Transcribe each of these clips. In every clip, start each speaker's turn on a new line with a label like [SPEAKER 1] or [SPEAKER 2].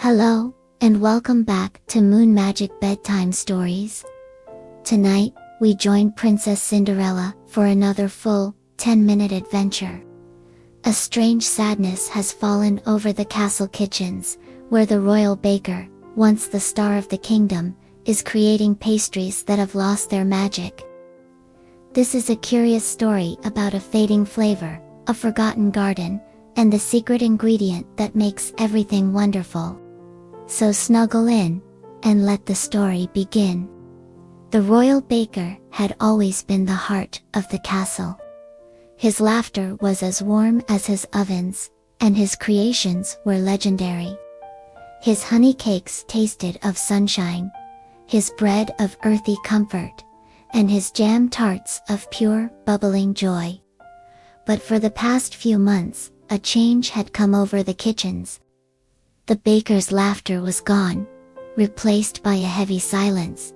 [SPEAKER 1] Hello, and welcome back to MoonMagic Bedtime Stories. Tonight, we join Princess Cinderella for another full, 10-minute adventure. A strange sadness has fallen over the castle kitchens, where the royal baker, once the star of the kingdom, is creating pastries that have lost their magic. This is a curious story about a fading flavor, a forgotten garden, and the secret ingredient that makes everything wonderful. So snuggle in, and let the story begin. The royal baker had always been the heart of the castle. His laughter was as warm as his ovens, and his creations were legendary. His honey cakes tasted of sunshine, his bread of earthy comfort, and his jam tarts of pure, bubbling joy. But for the past few months, a change had come over the kitchens. The baker's laughter was gone, replaced by a heavy silence.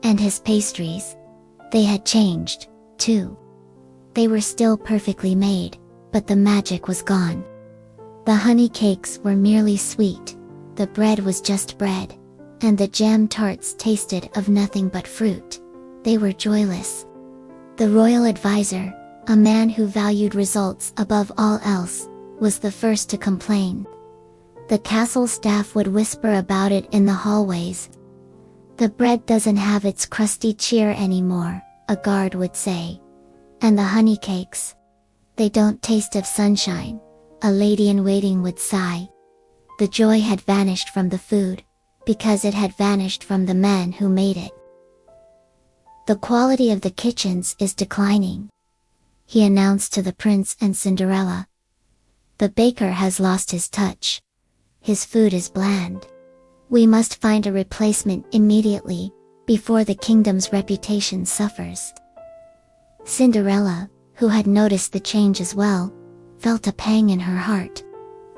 [SPEAKER 1] And his pastries, they had changed, too. They were still perfectly made, but the magic was gone. The honey cakes were merely sweet, the bread was just bread, and the jam tarts tasted of nothing but fruit. They were joyless. The royal advisor, a man who valued results above all else, was the first to complain. The castle staff would whisper about it in the hallways. "The bread doesn't have its crusty cheer anymore," a guard would say. "And the honey cakes, they don't taste of sunshine," a lady-in-waiting would sigh. The joy had vanished from the food, because it had vanished from the man who made it. "The quality of the kitchens is declining," he announced to the prince and Cinderella. "The baker has lost his touch. His food is bland. We must find a replacement immediately, before the kingdom's reputation suffers." Cinderella, who had noticed the change as well, felt a pang in her heart.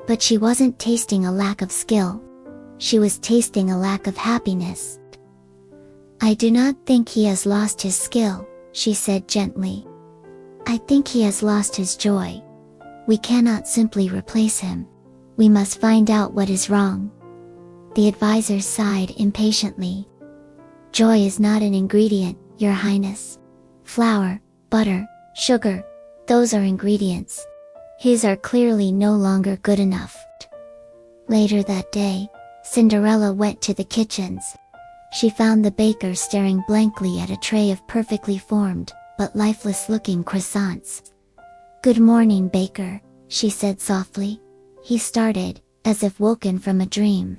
[SPEAKER 1] But she wasn't tasting a lack of skill. She was tasting a lack of happiness. "I do not think he has lost his skill," she said gently. "I think he has lost his joy. We cannot simply replace him. We must find out what is wrong." The advisor sighed impatiently. "Joy is not an ingredient, Your Highness. Flour, butter, sugar, those are ingredients. His are clearly no longer good enough." Later that day, Cinderella went to the kitchens. She found the baker staring blankly at a tray of perfectly formed, but lifeless-looking croissants. "Good morning, baker," she said softly. He started, as if woken from a dream.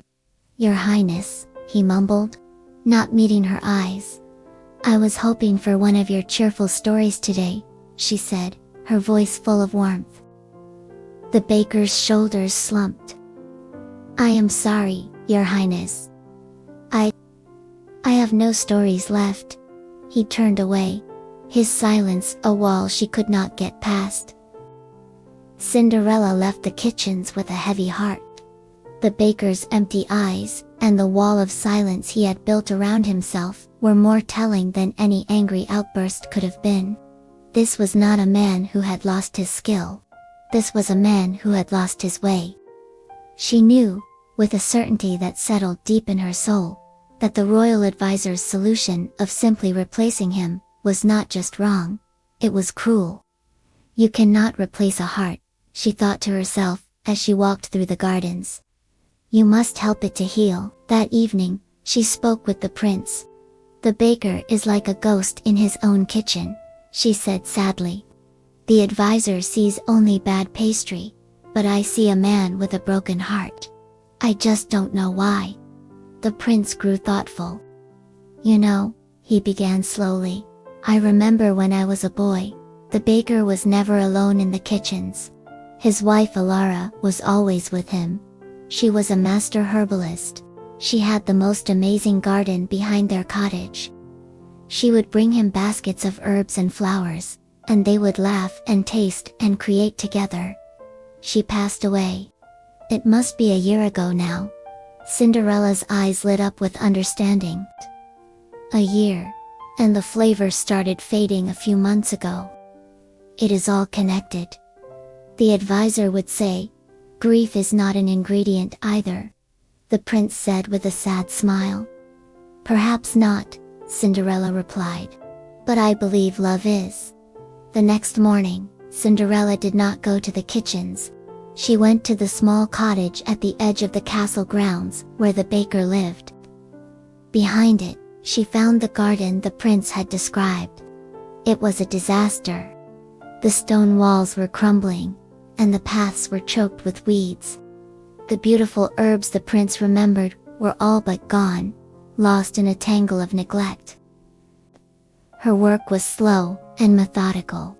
[SPEAKER 1] "Your Highness," he mumbled, not meeting her eyes. "I was hoping for one of your cheerful stories today," she said, her voice full of warmth. The baker's shoulders slumped. "I am sorry, Your Highness. I have no stories left." He turned away, his silence a wall she could not get past. Cinderella left the kitchens with a heavy heart. The baker's empty eyes, and the wall of silence he had built around himself, were more telling than any angry outburst could have been. This was not a man who had lost his skill. This was a man who had lost his way. She knew, with a certainty that settled deep in her soul, that the royal advisor's solution of simply replacing him was not just wrong, it was cruel. "You cannot replace a heart," she thought to herself, as she walked through the gardens. "You must help it to heal." That evening, she spoke with the prince. "The baker is like a ghost in his own kitchen," she said sadly. "The advisor sees only bad pastry, but I see a man with a broken heart. I just don't know why." The prince grew thoughtful. "You know," he began slowly, "I remember when I was a boy, the baker was never alone in the kitchens. His wife Alara was always with him. She was a master herbalist. She had the most amazing garden behind their cottage. She would bring him baskets of herbs and flowers, and they would laugh and taste and create together. She passed away. It must be a year ago now." Cinderella's eyes lit up with understanding. "A year, and the flavor started fading a few months ago. It is all connected." The advisor would say, "Grief is not an ingredient either. the prince said with a sad smile. "Perhaps not," Cinderella replied. "But I believe love is." The next morning, Cinderella did not go to the kitchens. She went to the small cottage at the edge of the castle grounds, where the baker lived. Behind it, she found the garden the prince had described. It was a disaster. The stone walls were crumbling, and the paths were choked with weeds. The beautiful herbs the prince remembered were all but gone, lost in a tangle of neglect. Her work was slow and methodical.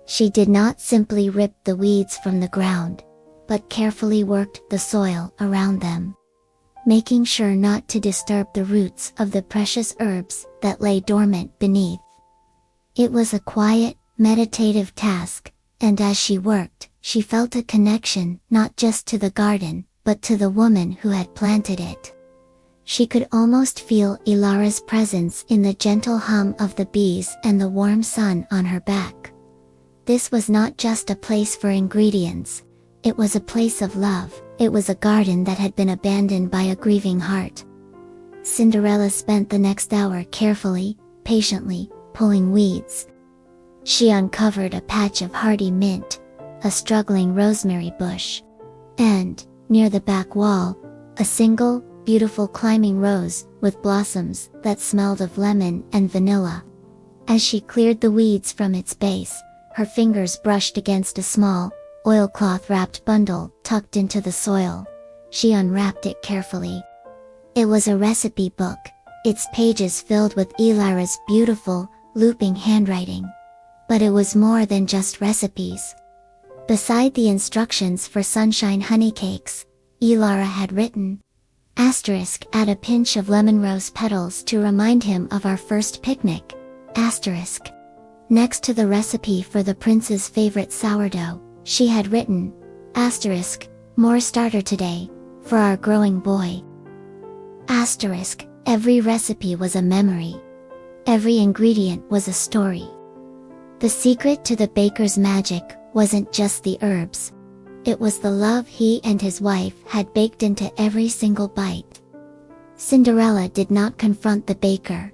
[SPEAKER 1] She did not simply rip the weeds from the ground, but carefully worked the soil around them, making sure not to disturb the roots of the precious herbs that lay dormant beneath. It was a quiet, meditative task, and as she worked, she felt a connection not just to the garden, but to the woman who had planted it. She could almost feel Ilara's presence in the gentle hum of the bees and the warm sun on her back. This was not just a place for ingredients, it was a place of love. It was a garden that had been abandoned by a grieving heart. Cinderella spent the next hour carefully, patiently, pulling weeds. She uncovered a patch of hardy mint, a struggling rosemary bush, and, near the back wall, a single, beautiful climbing rose with blossoms that smelled of lemon and vanilla. As she cleared the weeds from its base, her fingers brushed against a small, oilcloth-wrapped bundle tucked into the soil. She unwrapped it carefully. It was a recipe book, its pages filled with Ilara's beautiful, looping handwriting. But it was more than just recipes. Beside the instructions for sunshine honey cakes, Ilara had written, ***, add a pinch of lemon rose petals to remind him of our first picnic, ***. Next to the recipe for the prince's favorite sourdough, she had written, ***, more starter today, for our growing boy. ***, every recipe was a memory. Every ingredient was a story. The secret to the baker's magic wasn't just the herbs. It was the love he and his wife had baked into every single bite. Cinderella did not confront the baker.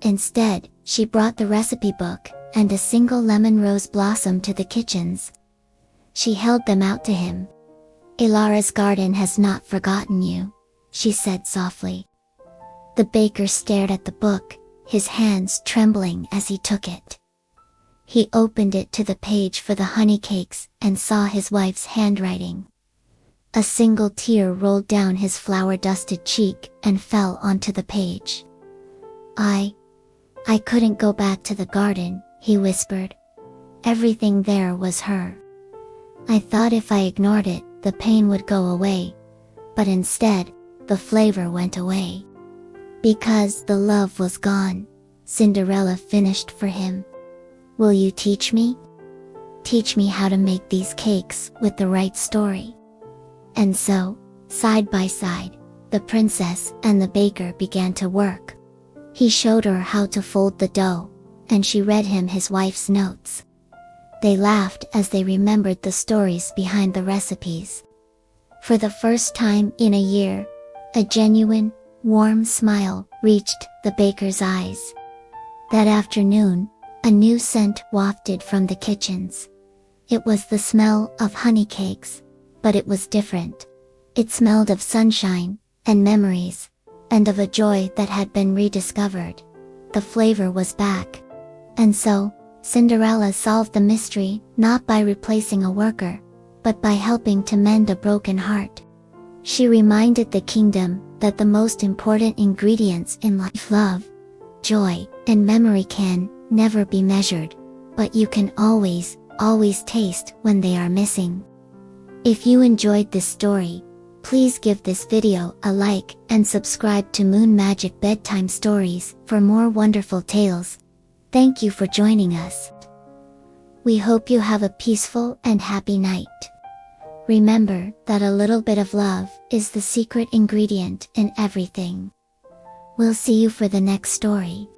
[SPEAKER 1] Instead, she brought the recipe book and a single lemon rose blossom to the kitchens. She held them out to him. *Ilara's garden has not forgotten you," she said softly. The baker stared at the book, his hands trembling as he took it. He opened it to the page for the honey cakes and saw his wife's handwriting. A single tear rolled down his flour-dusted cheek and fell onto the page. I couldn't go back to the garden," he whispered. "Everything there was her. I thought if I ignored it, the pain would go away. But instead, the flavor went away. Because the love was gone," Cinderella finished for him. "Will you teach me? Teach me how to make these cakes with the right story." And so, side by side, the princess and the baker began to work. He showed her how to fold the dough, and she read him his wife's notes. They laughed as they remembered the stories behind the recipes. For the first time in a year, a genuine, warm smile reached the baker's eyes. That afternoon, a new scent wafted from the kitchens. It was the smell of honey cakes, but it was different. It smelled of sunshine, and memories, and of a joy that had been rediscovered. The flavor was back. And so, Cinderella solved the mystery not by replacing a worker, but by helping to mend a broken heart. She reminded the kingdom that the most important ingredients in life, love, joy, and memory, can never be measured, but you can always taste when they are missing. If you enjoyed this story, please give this video a like and subscribe to MoonMagic Bedtime Stories for more wonderful tales. Thank you for joining us. We hope you have a peaceful and happy night. Remember that a little bit of love is the secret ingredient in everything. We'll see you for the next story.